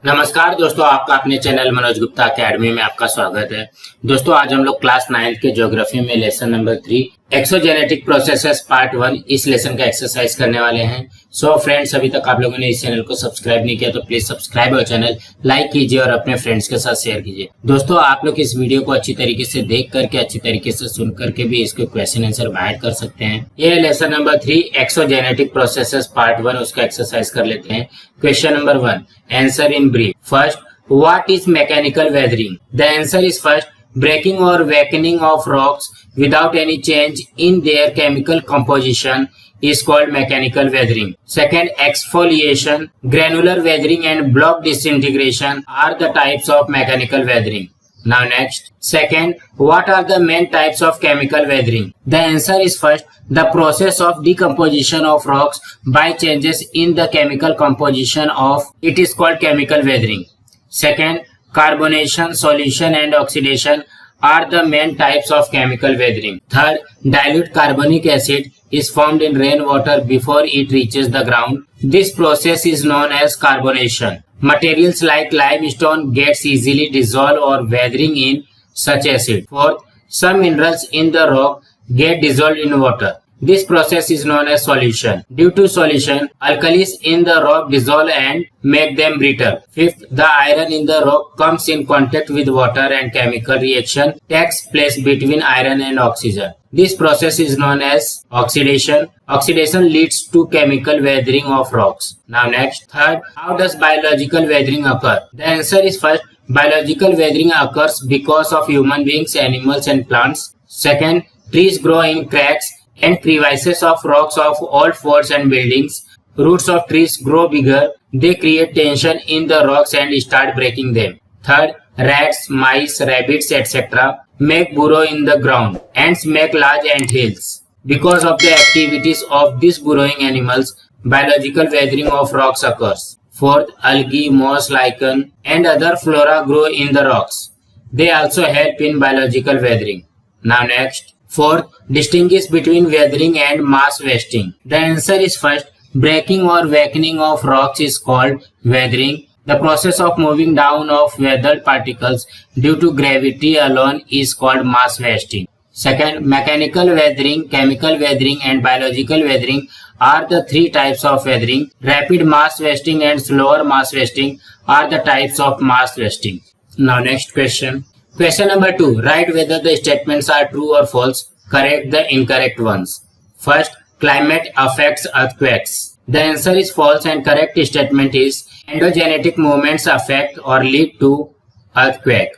नमस्कार दोस्तों, आपका अपने चैनल मनोज गुप्ता अकेडमी में आपका स्वागत है। दोस्तों आज हम लोग क्लास 9 के ज्योग्राफी में lesson number 3 exogenetic processes part 1 इस लेसन का एक्सरसाइज करने वाले हैं। सो फ्रेंड्स, अभी तक आप लोगों ने इस चैनल को सब्सक्राइब नहीं किया तो प्लीज सब्सक्राइब और चैनल लाइक कीजिए और अपने फ्रेंड्स के साथ शेयर कीजिए। दोस्तों आप लोग इस वीडियो को अच्छी तरीके से देख करके अच्छी तरीके से सुन करके भी इसके क्वेश्चन आंसर बाहर कर सकते हैं। ये lesson number 3 exogenetic processes part 1 उसका एक्सरसाइज कर लेते हैं। Question number 1, answer in brief. First, what is mechanical weathering? The answer is first, breaking or weakening of rocks without any change in their chemical composition is called mechanical weathering. Second, exfoliation, granular weathering and block disintegration are the types of mechanical weathering. Now next, second, what are the main types of chemical weathering? The answer is first, the process of decomposition of rocks by changes in the chemical composition of it is called chemical weathering. Second, carbonation, solution and oxidation are the main types of chemical weathering. Third, dilute carbonic acid is formed in rainwater before it reaches the ground. This process is known as carbonation. Materials like limestone gets easily dissolved or weathering in such acid. Fourth, some minerals in the rock get dissolved in water. This process is known as solution. Due to solution, alkalis in the rock dissolve and make them brittle. Fifth, the iron in the rock comes in contact with water and chemical reaction takes place between iron and oxygen. This process is known as oxidation. Oxidation leads to chemical weathering of rocks. Now next, third, how does biological weathering occur? The answer is first, biological weathering occurs because of human beings, animals and plants. Second, trees grow in cracks and crevices of rocks of old forts and buildings. Roots of trees grow bigger. They create tension in the rocks and start breaking them. Third, rats, mice, rabbits, etc. make burrow in the ground. Ants make large ant hills. Because of the activities of these burrowing animals, biological weathering of rocks occurs. Fourth, algae, moss, lichen, and other flora grow in the rocks. They also help in biological weathering. Now next, fourth, distinguish between weathering and mass wasting. The answer is first, breaking or weakening of rocks is called weathering. The process of moving down of weathered particles due to gravity alone is called mass wasting. Second, mechanical weathering, chemical weathering and biological weathering are the three types of weathering. Rapid mass wasting and slower mass wasting are the types of mass wasting. Now next question. Question number 2. Write whether the statements are true or false. Correct the incorrect ones. First, climate affects earthquakes. The answer is false and correct statement is endogenetic movements affect or lead to earthquake.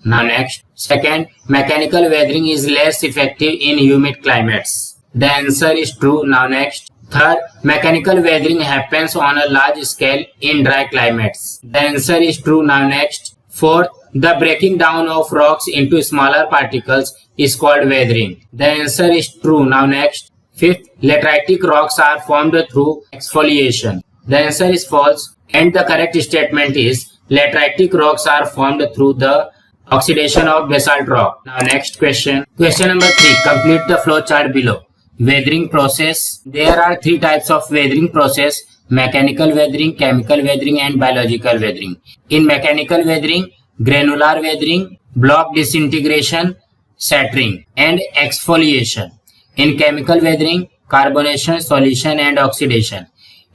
Now next. Second, mechanical weathering is less effective in humid climates. The answer is true. Now next. Third, mechanical weathering happens on a large scale in dry climates. The answer is true. Now next. Fourth, the breaking down of rocks into smaller particles is called weathering. The answer is true. Now next. Fifth, lateritic rocks are formed through exfoliation. The answer is false and the correct statement is lateritic rocks are formed through the oxidation of basalt rock. Now next question. Question number 3. Complete the flow chart below. Weathering process. There are three types of weathering process: mechanical weathering, chemical weathering and biological weathering. In mechanical weathering, granular weathering, block disintegration, shattering and exfoliation. In chemical weathering, carbonation, solution and oxidation.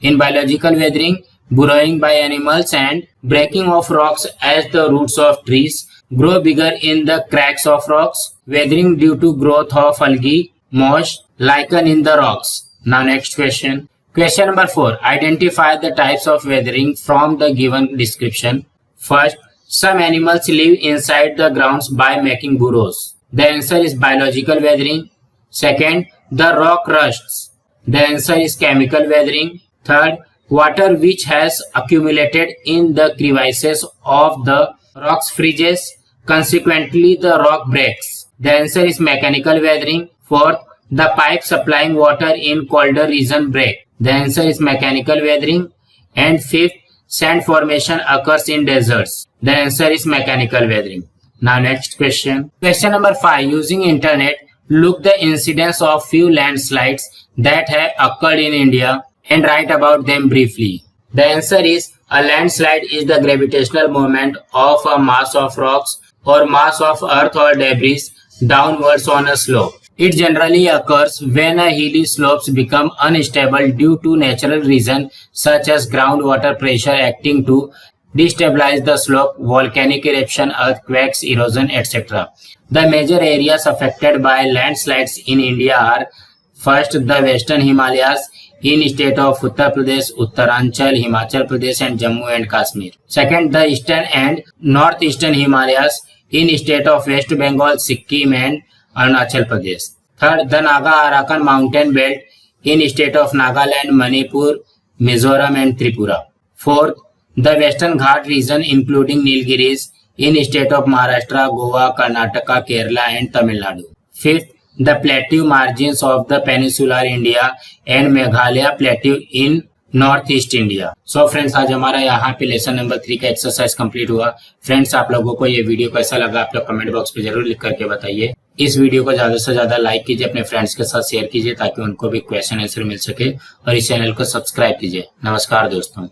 In biological weathering, burrowing by animals and breaking of rocks as the roots of trees grow bigger in the cracks of rocks. Weathering due to growth of algae, moss, lichen in the rocks. Now next question. Question number 4. Identify the types of weathering from the given description. First, some animals live inside the grounds by making burrows. The answer is biological weathering. Second, the rock rusts. The answer is chemical weathering. Third, water which has accumulated in the crevices of the rocks freezes. Consequently, the rock breaks. The answer is mechanical weathering. Fourth, the pipe supplying water in colder region break. The answer is mechanical weathering. And fifth, sand formation occurs in deserts. The answer is mechanical weathering. Now next question. Question number 5. Using internet, look the incidence of few landslides that have occurred in India and write about them briefly. The answer is A landslide is the gravitational moment of a mass of rocks or mass of earth or debris downwards on a slope. It generally occurs when a hilly slopes become unstable due to natural reasons such as groundwater pressure acting to destabilize the slope, volcanic eruption, earthquakes, erosion, etc. The major areas affected by landslides in India are: first, the Western Himalayas in state of Uttar Pradesh, Uttaranchal, Himachal Pradesh and Jammu and Kashmir. Second, the Eastern and Northeastern Himalayas in state of West Bengal, Sikkim and Arunachal Pradesh. Third, the Naga-Arakan mountain belt in state of Nagaland, Manipur, Mizoram and Tripura. Fourth, the Western Ghat region including Nilgiris in state of Maharashtra, Goa, Karnataka, Kerala and Tamil Nadu. Fifth, the plateau margins of the peninsular India and Meghalaya plateau in north east India. So friends, आज हमारा यहाँ पे lesson number 3 का exercise complete हुआ। Friends, आप लोगों को ये वीडियो कैसा लगा आप लोग कमेंट बॉक्स पे जरूर लिख करके बताइए। इस वीडियो को ज्यादा से ज्यादा लाइक कीजिए, अपने फ्रेंड्स के साथ शेयर कीजिए ताकि उनको भी क्वेश्चन आंसर मिल सके और इस चैनल को सब्सक्राइब कीजिए। नमस्कार दोस्तों।